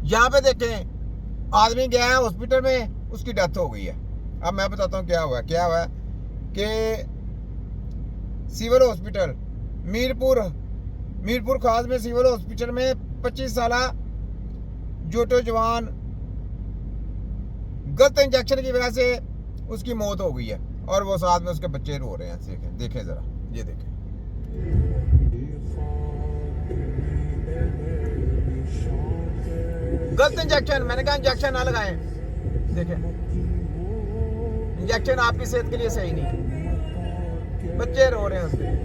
यहाँ पे देखें, आदमी गया है हॉस्पिटल में, उसकी डेथ हो गई है। अब मैं बताता हूँ क्या हुआ है कि सिविल हॉस्पिटल मीरपुर खास में सिविल हॉस्पिटल में 25 साल जोटो जवान गलत इंजेक्शन की वजह से उसकी मौत हो गई है, और वो साथ में उसके बच्चे रो रहे हैं। देखें जरा, ये देखें। गलत इंजेक्शन, मैंने कहा इंजेक्शन ना लगाएं। देखें, इंजेक्शन आपकी सेहत के लिए सही नहीं, बच्चे रो रहे हैं उसके।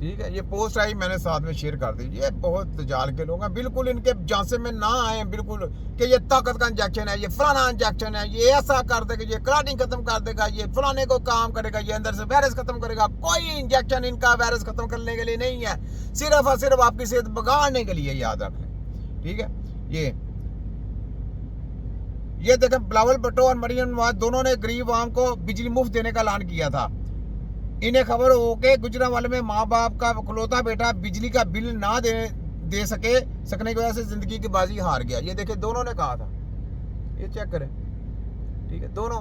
ठीक है, ये पोस्ट आई, मैंने साथ में शेयर कर दी। ये बहुत जाल के लोग हैं, बिल्कुल इनके झांसे में ना आए बिल्कुल कि ये ताकत का इंजेक्शन है, ये फलाना इंजेक्शन है, ये ऐसा कर देगा, ये क्लॉटिंग खत्म कर देगा, ये फलाने को काम करेगा, ये अंदर से वायरस खत्म करेगा। कोई इंजेक्शन इनका वायरस खत्म करने के लिए नहीं है, सिर्फ और सिर्फ आपकी सेहत बिगाड़ने के लिए, याद रख लें। ठीक है, ये देखें, बिलावल भुट्टो और मरियम नवाज दोनों ने गरीब आवाम को बिजली मुफ्त देने का ऐलान किया था। इन्हें खबर हो के गुजरांवाले में माँ बाप का इकलौता बेटा बिजली का बिल ना दे सकने की वजह से जिंदगी की बाजी हार गया। ये देखिए, दोनों ने कहा था, ये चेक करें। ठीक है, दोनों।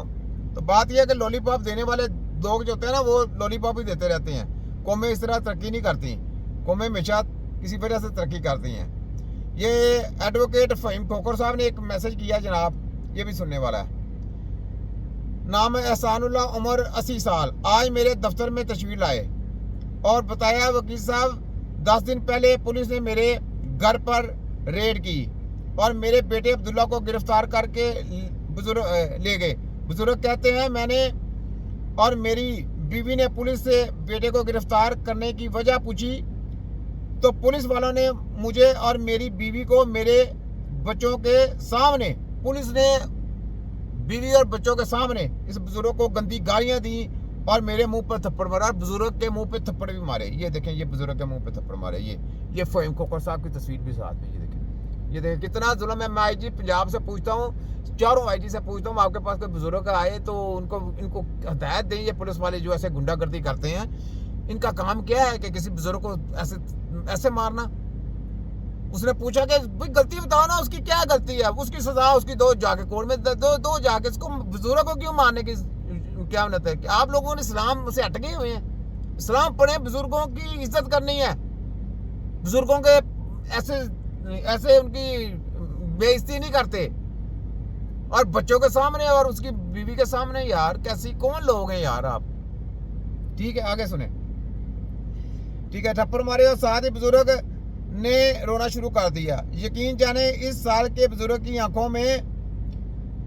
तो बात यह है कि लॉलीपॉप देने वाले लोग जो होते हैं ना, वो लॉलीपॉप ही देते रहते हैं। कौमें इस तरह तरक्की नहीं करती, कौमें हमेशा किसी वजह से तरक्की करती हैं। ये एडवोकेट फहीम खोखर साहब ने एक मैसेज किया जनाब, ये भी सुनने वाला है। नाम है एहसानुल्लाह, उम्र 80 साल। आज मेरे दफ्तर में तशरीफ लाए और बताया, वकील साहब 10 दिन पहले पुलिस ने मेरे घर पर रेड की और मेरे बेटे अब्दुल्ला को गिरफ्तार करके ले गए। बुजुर्ग कहते हैं, मैंने और मेरी बीवी ने पुलिस से बेटे को गिरफ्तार करने की वजह पूछी तो पुलिस वालों ने मुझे और मेरी बीवी को मेरे बच्चों के सामने, पुलिस ने बीवी और बच्चों के सामने इस बुजुर्ग को गंदी गालियां दी और मेरे मुंह पर थप्पड़ मारा, बुजुर्ग के मुंह पे थप्पड़ भी मारे। ये देखें, ये बुजुर्ग के मुंह पे थप्पड़ मारे। ये फहीम खोखर साहब की तस्वीर भी साथ में, ये देखें कितना जुल्म है। मैं आईजी पंजाब से पूछता हूँ, चारों आईजी से पूछता हूँ, आपके पास कोई बुजुर्ग आए तो इनको हिदायत दें। ये पुलिस वाले जो ऐसे गुंडागर्दी करते हैं, इनका काम क्या है कि किसी बुजुर्ग को ऐसे मारना। उसने पूछा कि भाई गलती बताओ ना, उसकी क्या गलती है, उसकी सजा उसकी दो जाके कोर्ट में दो जाके, इसको बुजुर्ग को क्यों मारने की क्या मतलब है? कि आप लोगों ने इस्लाम से हट गए हुए हैं। इस्लाम पढ़े, बुजुर्गों की इज्जत करनी है, बुजुर्गों के ऐसे उनकी बेइज्जती नहीं करते, और बच्चों के सामने और उसकी बीवी के सामने। यार कैसी कौन लोग हैं यार आप। ठीक है, आगे सुने। ठीक है, थप्पड़ मारे और साथ ही बुजुर्ग ने रोना शुरू कर दिया। यकीन जाने इस साल के बुजुर्ग की आंखों में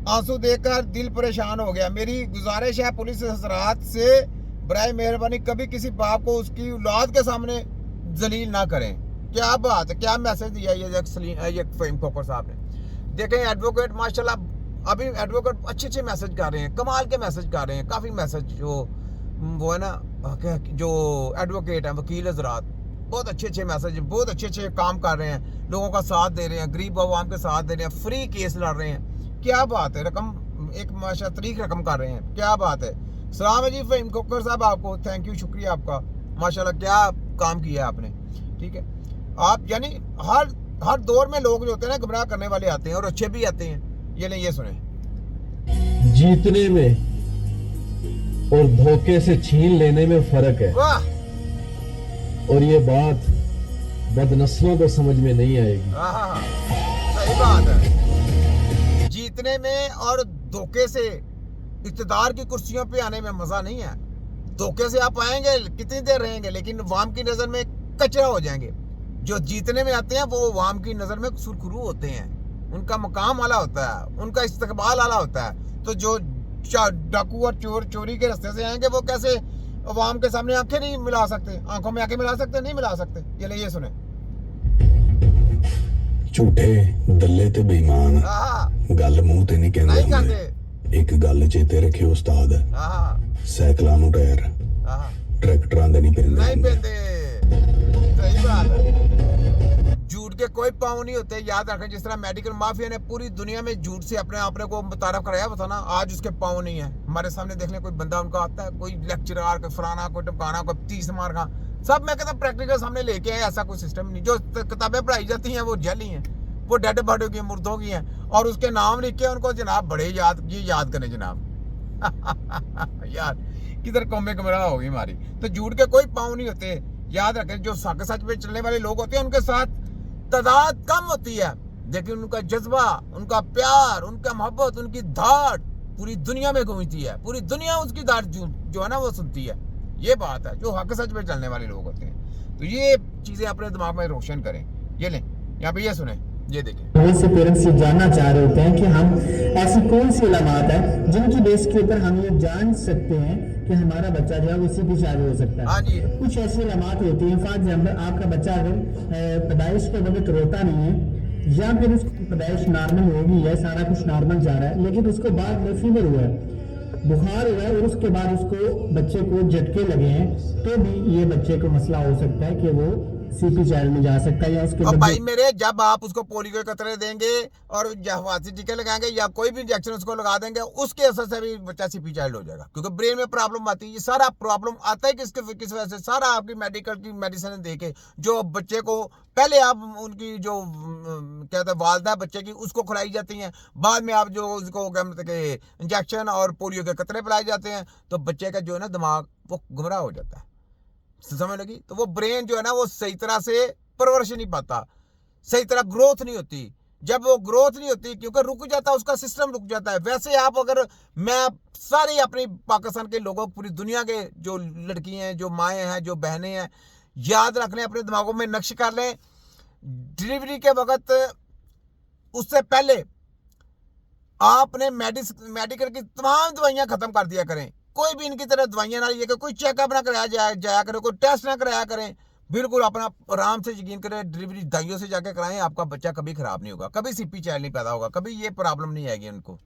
आंसू देखकर दिल परेशान हो गया। मेरी गुजारिश है पुलिस हजरात से, बराए मेहरबानी कभी किसी बाप को उसकी औलाद के सामने जलील ना करें। क्या बात है, क्या मैसेज दिया ये फहीम खोखर साहब ने। देखें एडवोकेट माशाल्लाह, अभी एडवोकेट अच्छे मैसेज कर रहे हैं, कमाल के मैसेज कर रहे हैं। काफ़ी मैसेज जो वो है ना, जो एडवोकेट हैं, वकील हजरात, बहुत अच्छे मैसेज, बहुत अच्छे काम कर रहे हैं, लोगों का साथ दे रहे हैं, गरीब आवाम के साथ दे रहे हैं, फ्री केस लड़ रहे हैं। क्या बात है, रकम एक माशा तरीक रकम कर रहे हैं। क्या बात है। सलाम है जी फहीम खोखर साहब, आपको थैंक यू, शुक्रिया आपका, माशाल्लाह क्या काम किया है आपने। ठीक है, आप यानी हर दौर में लोग जो होते हैं ना, गुमराह करने वाले आते हैं और अच्छे भी आते हैं। ये नहीं, ये सुने। जीतने में और धोखे से छीन लेने में फर्क है, वाह, और ये बात बदनस्लों को समझ में नहीं आएगी। सही बात है। जीतने में और धोखे से इक़्तिदार की कुर्सियों पे आने में मजा नहीं है। धोखे से आप आएंगे, कितनी देर रहेंगे, लेकिन अवाम की नजर में कचरा हो जाएंगे। जो जीतने में आते हैं वो अवाम की नजर में सुरखरू होते हैं, उनका मकाम आला होता है, उनका इस्तकबाल आला होता है। तो जो डाकू और चोर चोरी के रास्ते से आएंगे, वो कैसे अवाम के सामने आंखें नहीं मिला सकते, आंखों में आंखें मिला सकते, नहीं मिला सकते। ये सुने। झूठे दल्ले ते बेईमान गल मूंह ते नहीं कहंदे। एक गल चेते रखे उस्ताद, साइकिलां नूं टायर ट्रैक्टरां दे नहीं पैंदे। सही बात है। झूठ के कोई पाँव नहीं होते, याद रखें। जिस तरह मेडिकल माफिया ने पूरी दुनिया में झूठ से अपने को मुतारफ कराया हुआ था ना, आज उसके पाँव नहीं है। हमारे सामने देखने कोई बंदा उनका आता है, कोई लेक्चरर, कोई फलाना, कोई टमकाना, कोई 30 मार का, सब मैं कहता प्रैक्टिकल सामने लेके आए। ऐसा कोई सिस्टम नहीं। जो किताबें पढ़ाई जाती हैं वो जली हैं, वो डेड बॉडी की, मुर्दों की हैं, और उसके नाम लिख के उनको जनाब बड़े याद करें जनाब। यार किधर कौमें गुमराह होगी हमारी। तो झूठ के कोई पाँव नहीं होते, याद रखें। जो सच पे चलने वाले लोग होते हैं उनके साथ तादाद कम होती है, लेकिन उनका जज्बा, उनका प्यार, उनका मोहब्बत, उनकी धाड़ पूरी दुनिया में गूंजती है। पूरी दुनिया उसकी धाड़ जो है ना वो सुनती है। ये बात है। जो हक सच पे चलने वाले लोग होते हैं, तो ये चीजें अपने दिमाग में रोशन करें। ये लें, यहाँ पे ये सुने, ये देखें। बहुत से पेरेंट्स ये जानना चाह रहे होते हैं कि हम ऐसी कौन सी अलामात है जिनकी बेस के ऊपर हम ये जान सकते हैं कि हमारा बच्चा जो है वो CP चाइल्ड हो सकता है। हाँ जी। कुछ ऐसी अलामात होती हैं, फॉर एग्जाम्पल आपका बच्चा अगर पैदाइश के वक्त रोता नहीं है, या फिर उसकी पैदाइश नॉर्मल होगी है, सारा कुछ नॉर्मल जा रहा है, लेकिन उसको बाद में फीवर हुआ है, बुखार हुआ है, और उसके बाद उसको बच्चे को झटके लगे हैं, तो भी ये बच्चे को मसला हो सकता है कि वो CP चाइल्ड में जा सकता है। या उसके और भाई मेरे, जब आप उसको पोलियो के कतरे देंगे और जहवासी टीके लगाएंगे या कोई भी इंजेक्शन उसको लगा देंगे, उसके असर से भी बच्चा CP चाइल्ड हो जाएगा, क्योंकि ब्रेन में प्रॉब्लम आती है। ये सारा प्रॉब्लम आता है किस वजह से? सारा आपकी मेडिकल की मेडिसिन दे के, जो बच्चे को पहले आप उनकी जो कहते हैं वालदा बच्चे की, उसको खिलाई जाती हैं, बाद में आप जो उसको इंजेक्शन और पोलियो के कतरे पिलाए जाते हैं, तो बच्चे का जो है ना दिमाग वो गुमराह हो जाता है। समझ लगी? तो वो ब्रेन जो है ना वो सही तरह से परवरिश नहीं पाता, सही तरह ग्रोथ नहीं होती। जब वो ग्रोथ नहीं होती, क्योंकि रुक जाता है, उसका सिस्टम रुक जाता है। वैसे आप अगर, मैं सारी अपनी पाकिस्तान के लोगों, पूरी दुनिया के जो लड़की हैं, जो माएँ हैं, जो बहनें हैं, याद रख लें, अपने दिमागों में नक्श कर लें, डिलीवरी के वक्त उससे पहले आपने मेडिकल की तमाम दवाइयाँ खत्म कर दिया करें। कोई भी इनकी तरह दवाइयाँ ना लिए, कोई चेकअप ना कराया जाया करे, कोई टेस्ट ना कराया करें। बिल्कुल अपना आराम से यकीन करें, डिलीवरी दाइयों से जाके कराएं, आपका बच्चा कभी खराब नहीं होगा, कभी CP चाइल्ड नहीं पैदा होगा, कभी ये प्रॉब्लम नहीं आएगी उनको।